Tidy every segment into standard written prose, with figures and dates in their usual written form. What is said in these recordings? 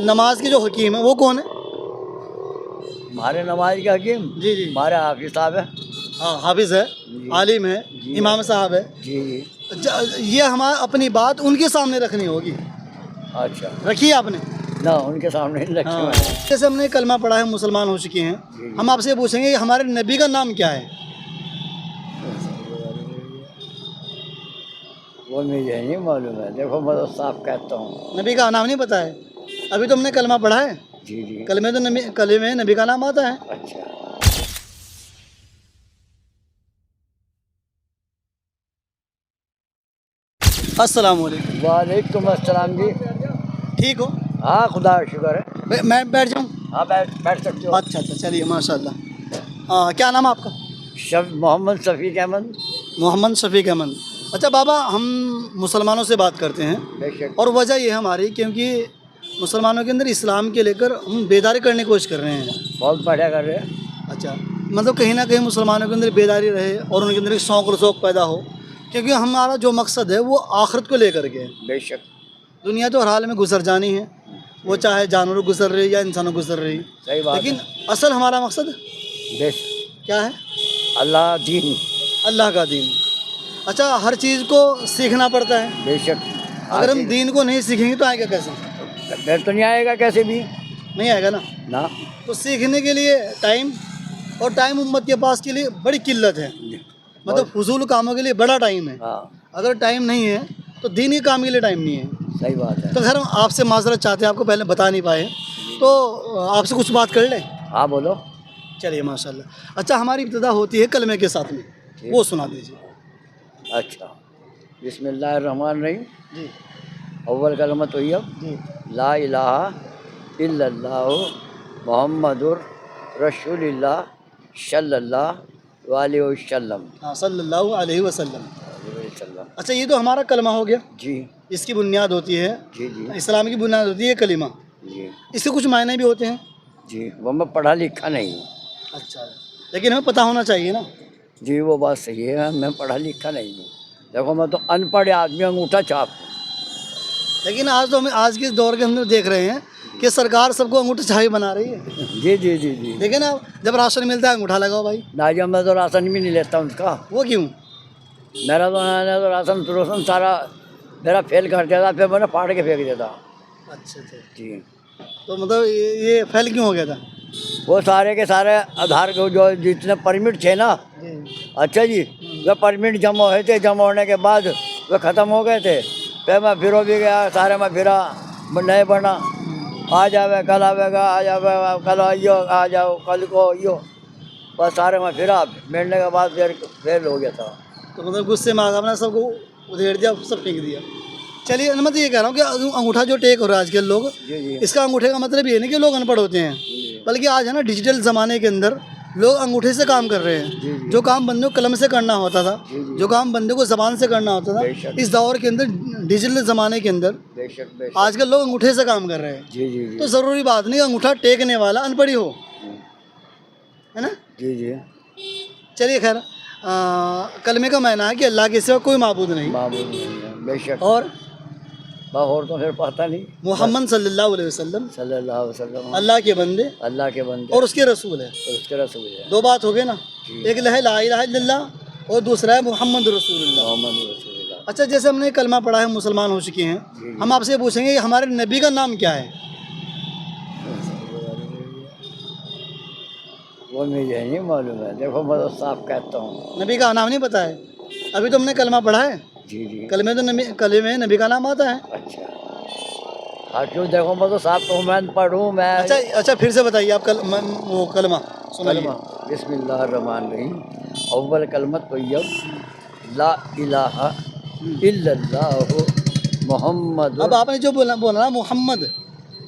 नमाज के जो हकीम है वो कौन है? हमारे नमाज का हकीम जी जी। हमारे हाफिज साहब है। हाँ, हाफिज है, आलिम है, जी। इमाम साहब है। जी जी। ये हमारा अपनी बात उनके सामने रखनी होगी। अच्छा, रखी है आपने? ना उनके सामने नहीं रखे हाँ, हुए हैं। जैसे हमने कलमा पढ़ा है, मुसलमान हो चुके हैं, जी। हम आपसे पूछेंगे हमारे नबी का नाम क्या है? वो मुझे नहीं मालूम है, देखो मैं तो साफ कहता हूँ। नबी का नाम नहीं पता है? अभी तो हमने कलमा पढ़ा है, जी जी। कलमे में नबी का नाम आता है। अच्छा। अस्सलाम वालेकुम। वालेकुम अस्सलाम जी। ठीक हो? हाँ खुदा का शुक्र है। मैं बैठ जाऊँ? हाँ बैठ सकते हो। अच्छा अच्छा, चलिए माशाल्लाह। क्या नाम है आपका? मोहम्मद शफीक अहमद। मोहम्मद शफीक अहमद। अच्छा बाबा, हम मुसलमानों से बात करते हैं बेशक। और वजह ये है हमारी, क्योंकि मुसलमानों के अंदर इस्लाम के लेकर हम बेदारी करने की कोशिश कर रहे हैं। बहुत बढ़िया कर रहे हैं। अच्छा, मतलब कहीं ना कहीं मुसलमानों के अंदर बेदारी रहे और उनके अंदर एक शौक़ और ज़ौक़ पैदा हो, क्योंकि हमारा जो मकसद है वो आखिरत को लेकर के है। बेशक। दुनिया तो हर हाल में गुजर जानी है, वो चाहे जानवर गुजर रही या इंसानों गुजर रही, सही बात लेकिन है। असल हमारा मकसद बेशक। क्या है? अल्लाह दीन। अल्लाह का दीन। अच्छा, हर चीज़ को सीखना पड़ता है। बेशक। अगर हम दीन को नहीं सीखेंगे तो आएगा कैसे? फिर तो नहीं आएगा कैसे भी। नहीं आएगा ना। ना। तो सीखने के लिए टाइम, और टाइम उम्मत के पास के लिए बड़ी किल्लत है, मतलब फजूल कामों के लिए बड़ा टाइम है। हाँ अगर टाइम नहीं है तो दीनी काम के लिए टाइम नहीं है। सही बात है। तो खैर हम आपसे माजरत चाहते हैं, आपको पहले बता नहीं पाए, तो आपसे कुछ बात कर लें। हाँ बोलो। चलिए माशाल्लाह। अच्छा, हमारी इब्तिदा होती है कलमे के साथ में, वो सुना दीजिए। अच्छा, बिस्मिल्लाहिर्रहमानिर्रहीम। जी अव्वल कलमा तैयब जी। ला इलाहा इल्लल्लाहु मुहम्मदुर रसूलुल्लाह सल्लल्लाहु अलैहि वसल्लम। हाँ, सल्लल्लाहु अलैहि वसल्लम। वसल्लम। अच्छा, ये तो हमारा कलमा हो गया, जी इसकी बुनियाद होती है, जी जी इस्लाम की बुनियाद होती है कलिमा। जी इसके कुछ मायने भी होते हैं। जी। वो मैं पढ़ा लिखा नहीं हूँ। अच्छा, लेकिन हमें पता होना चाहिए ना। जी वो बात सही है, मैं पढ़ा लिखा नहीं हूँ। देखो मैं तो अनपढ़ आदमी, अंगूठा छाप हूँ। लेकिन आज तो हमें आज के दौर के अंदर देख रहे हैं कि सरकार सबको अंगूठा छाप बना रही है। जी जी जी जी। देखे ना, जब राशन मिलता है अंगूठा लगाओ भाई। नाजिया मैं तो राशन भी नहीं लेता उनका। वो क्यों? मेरा तो राशन रोशन सारा मेरा फेल कर देता, फिर मैंने फाड़ के फेंक देता। अच्छा अच्छा। जी। तो मतलब ये फेल क्यों हो गया था? वो सारे के सारे आधार के जो जितने परमिट थे ना, जी। अच्छा जी, वे परमिट जमा हुए थे, जमा होने के बाद वे ख़त्म हो गए थे। फिर मैं फिरो भी गया, सारे में फिरा, नहीं बना। आ जावे कल आवेगा, आ जावे कल आइयो, आ जाओ कल को आइयो, बस सारे में फिरा, मिलने के बाद फिर फेल हो गया था। तो मतलब गुस्से में आकर अपना सबको उधेड़ दिया, सब फेंक दिया। चलिए, मैं तो ये कह रहा हूँ कि अंगूठा जो टेक हो रहा है आजकल लोग, जी जी इसका अंगूठे का मतलब ये नहीं कि लोग अनपढ़ होते हैं, बल्कि आज है ना डिजिटल ज़माने के अंदर लोग अंगूठे से काम कर रहे हैं। जो काम बंदे को कलम से करना होता था, जो काम बंदे को ज़बान से करना होता था, इस दौर के अंदर डिजिटल ज़माने के अंदर बेशक आजकल लोग अंगूठे से काम कर रहे हैं। जी जी जी। तो ज़रूरी बात नहीं अंगूठा टेकने वाला अनपढ़ ही हो, है ना। जी जी। चलिए खैर, कलमे का मायना है कि अल्लाह के सिवा कोई माबूद नहीं, मामूल नहीं है, बेशक। और और तो फिर पता नहीं। मोहम्मद सल्लल्लाहु अलैहि वसल्लम सल्लल्लाहु अलैहि वसल्लम अल्लाह के बंदे अल्लाह के बंदे और उसके रसूल है। और उसके रसूल है। दो बात हो गई ना, एक है ला इलाहा इल्लल्लाह और दूसरा है मोहम्मद रसूलुल्लाह। मोहम्मद रसूलुल्लाह। अच्छा, जैसे हमने कलमा पढ़ा है, मुसलमान हो चुके हैं, हम आपसे पूछेंगे कि हमारे नबी का नाम क्या है? वो मुझे नहीं मालूम है, देखो मैं तो साफ कहता हूँ। नबी का नाम नहीं पता है? अभी तो हमने कलमा पढ़ा है, जी जी। कलमे में नबी का नाम आता है। अच्छा। हाँ क्यों, देखो मैं तो साफ कहूँ, मैं पढ़ूँ मैं। अच्छा अच्छा, फिर से बताइए आप वो कलमा सुनाइए। कलमा बिस्मिल्लाहिर्रहमानिर्रहीम। अव्वल कलमत तैयब ला इलाहा इल्लल्लाहु मुहम्मद। अब आपने जो बोला ना मोहम्मद,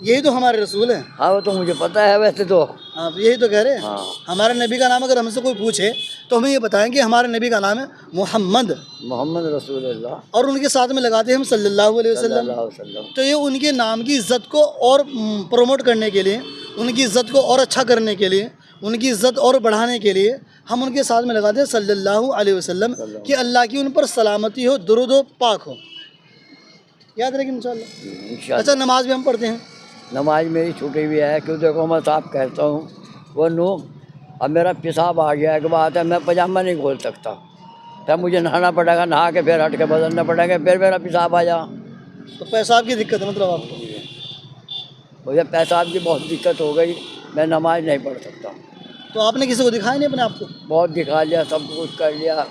यही तो हमारे रसूल हैं। हाँ वो तो मुझे पता है वैसे तो। आप यही तो कह रहे हैं। हाँ। हमारे नबी का नाम अगर हमसे कोई पूछे तो हमें ये बताएं कि हमारे नबी का नाम है मोहम्मद, मोहम्मद रसूलुल्लाह और उनके साथ में लगाते हैं हम सल्लल्लाहु अलैहि वसल्लम। सल्लल्लाहु अलैहि वसल्लम। तो ये उनके नाम की इज़्ज़त को और प्रमोट करने के लिए, उनकी इज़्ज़त को और अच्छा करने के लिए, उनकी इज़्ज़त और बढ़ाने के लिए हम उनके साथ में लगाते हैं सल्लल्लाहु अलैहि वसल्लम, कि अल्लाह की उन पर सलामती हो, दुरूद हो, पाक हो। याद रखें इंशाअल्लाह। अच्छा, नमाज भी हम पढ़ते हैं, नमाज मेरी छूटी हुई है, क्यों देखो मैं साफ कहता हूँ वो नू अब मेरा पेशाब आ गया एक बात है, मैं पजामा नहीं खोल सकता, तब मुझे नहाना पड़ेगा, नहा के फिर हट के बदलना पड़ेगा, फिर मेरा पेशाब आ जा। तो पेशाब की दिक्कत है मतलब आपको? मुझे पेशाब की बहुत दिक्कत हो गई, मैं नमाज नहीं पढ़ सकता। तो आपने किसी को दिखाया नहीं अपने आप को? बहुत दिखा लिया, सब कुछ कर लिया,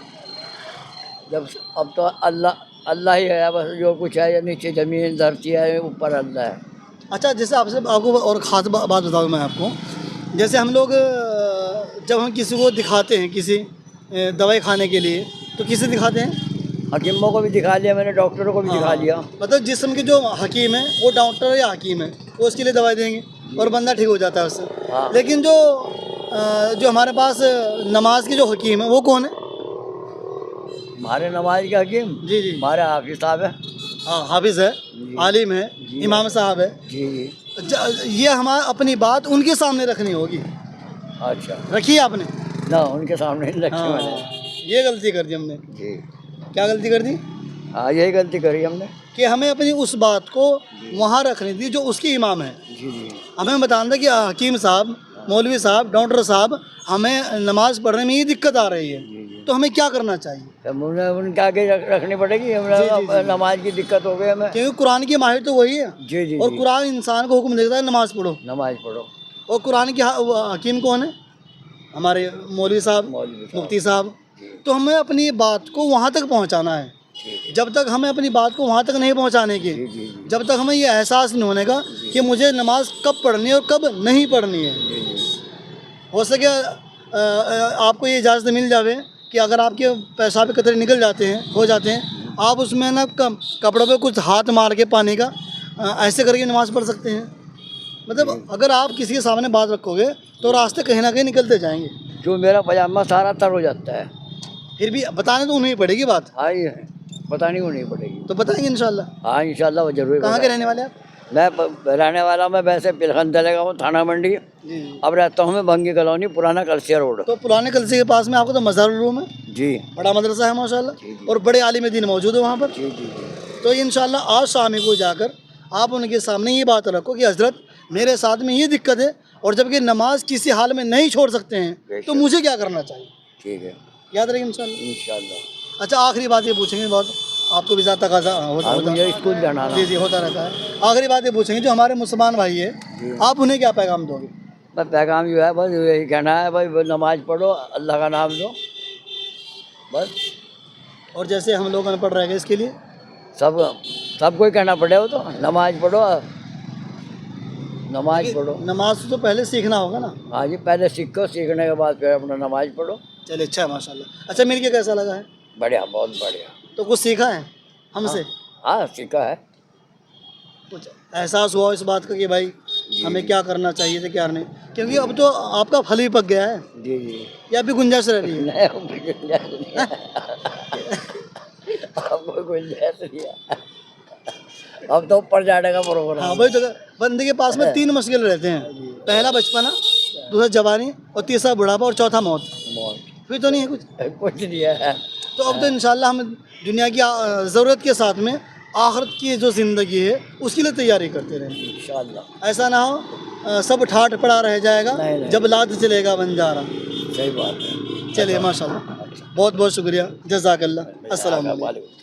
जब अब तो अल्लाह अल्लाह ही है बस, जो कुछ है ये नीचे ज़मीन धरती है, ऊपर अल्लाह है। अच्छा, जैसे आपसे आपको और ख़ास बात बताऊँ मैं आपको, जैसे हम लोग जब हम किसी को दिखाते हैं किसी दवाई खाने के लिए, तो किसे दिखाते हैं? हकीमों को भी दिखा लिया मैंने, डॉक्टरों को भी दिखा लिया। मतलब जिस्म के जो हकीम है वो डॉक्टर या हकीम है, वो उसके लिए दवाई देंगे और बंदा ठीक हो जाता है उससे। हाँ। लेकिन जो हमारे पास नमाज के जो हकीम है वो कौन है? हमारे नमाज के हकीम जी जी, हमारे हाफिज साहब है। हाँ, हाफिज़ है, आलिम है, जी। इमाम साहब है। जी जी। ये हमारा अपनी बात उनके सामने रखनी होगी। अच्छा, रखी है आपने? ना उनके सामने नहीं रखी हाँ, मैंने। ये गलती कर दी हमने। जी क्या गलती कर दी? हाँ, यही गलती करी हमने। कि हमें अपनी उस बात को वहाँ रखनी थी जो उसकी इमाम है। जी जी। हमें बताना था कि हकीम साहब, मौलवी साहब, डॉक्टर साहब, हमें नमाज पढ़ने में ये दिक्कत आ रही है, जी जी। तो हमें क्या करना चाहिए? तब उन्हें उनके आगे रखनी पड़ेगी, जी, हमें जी। नमाज की दिक्कत हो गई हमें। क्योंकि कुरान की माहिर तो वही है, जी जी और जी। कुरान इंसान को हुक्म देता है नमाज पढ़ो। नमाज पढ़ो। और कुरान के हकीम कौन है? हमारे मौलवी साहब, मौलवी साहब। मुफ्ती साहब। जी तो हमें अपनी बात को वहाँ तक पहुँचाना है। जी जब तक हमें अपनी बात को वहाँ तक नहीं पहुँचाने की, जी जी जी। जब तक हमें ये एहसास नहीं होने का कि मुझे नमाज कब पढ़नी है और कब नहीं पढ़नी है, जी जी। हो सके आपको ये इजाज़त मिल जावे कि अगर आपके पेशाब के कतरे निकल जाते हैं, हो जाते हैं, आप उसमें ना कपड़ों पे कुछ हाथ मार के पानी का ऐसे करके नमाज़ पढ़ सकते हैं। मतलब अगर आप किसी के सामने बात रखोगे तो रास्ते कहीं ना कहीं निकलते जाएंगे। जो मेरा पजामा सारा तर हो जाता है, फिर भी बताने तो उन्हें ही पड़ेगी बात, हाँ ये है, बतानी होनी पड़ेगी। तो बताएंगे इंशाल्लाह। हाँ इंशाल्लाह वो जरूर। कहाँ के रहने वाले आप? मैं रहने वाला, मैं वैसे पिलखन चलेगा हूँ, थाना मंडी। जी। अब रहता हूँ मैं भंगी कॉलोनी, पुराना कलसिया रोड। तो पुराने कलसी के पास में आपको तो मज़ारुल रूम है, जी बड़ा मदरसा है माशाल्लाह, जी, जी। और बड़े आलिम दीन मौजूद है वहाँ पर। जी जी जी। तो इंशाल्लाह आज शाम को जाकर आप उनके सामने ये बात रखो कि हज़रत मेरे साथ में ये दिक्कत है, और जबकि नमाज किसी हाल में नहीं छोड़ सकते हैं, तो मुझे क्या करना चाहिए? ठीक है, याद रखिए इंशाल्लाह। इंशाल्लाह। अच्छा, आखिरी बात ये पूछेंगे, बहुत आपको भी ज़्यादा तकाज़ा होता हाँ, मुझे स्कूल जाना जी जी होता रहता है। आखिरी बात ये पूछेंगे, जो हमारे मुसलमान भाई है, आप उन्हें क्या पैगाम दोगे? बस पैगाम जो है, बस यही कहना है भाई, नमाज पढ़ो, अल्लाह का नाम लो, बस। और जैसे हम लोग अनपढ़ रह गए, इसके लिए सबको ही कहना पड़े, वो तो नमाज पढ़ो, नमाज पढ़ो। नमाज तो पहले सीखना होगा ना। हाँ जी, पहले सीखो, सीखने के बाद फिर अपना नमाज पढ़ो। चलिए, अच्छा है माशाल्लाह। अच्छा, मिल के कैसा लगा है? बढ़िया, बहुत बढ़िया। तो कुछ सीखा है हमसे? हाँ सीखा है। कुछ एहसास हुआ इस बात का कि भाई हमें क्या करना चाहिए था, क्या नहीं? क्योंकि अब तो आपका फल ही पक गया है, जी जी। या अभी गुंजाइश रह रही है? नहीं, अब कोई गुंजाइश नहीं है। अब कोई गुंजाइश नहीं है, अब तो ऊपर जाने का प्रोग्राम। हाँ भाई, तो बंदे के पास में 3 मुश्किल रहते हैं, पहला बचपना, दूसरा जवानी, और तीसरा बुढ़ापा, और चौथा मौत। फिर तो नहीं है कुछ नहीं है। तो अब तो इंशाल्लाह हम दुनिया की ज़रूरत के साथ में आखिरत की जो ज़िंदगी है उसके लिए तैयारी करते रहें इंशाल्लाह। ऐसा ना हो सब ठाठ पड़ा रह जाएगा, नहीं। जब लाद चलेगा बंजारा। सही बात है। चलिए माशाल्लाह, बहुत बहुत शुक्रिया, जज़ाकल्लाह, अस्सलाम वालेकुम।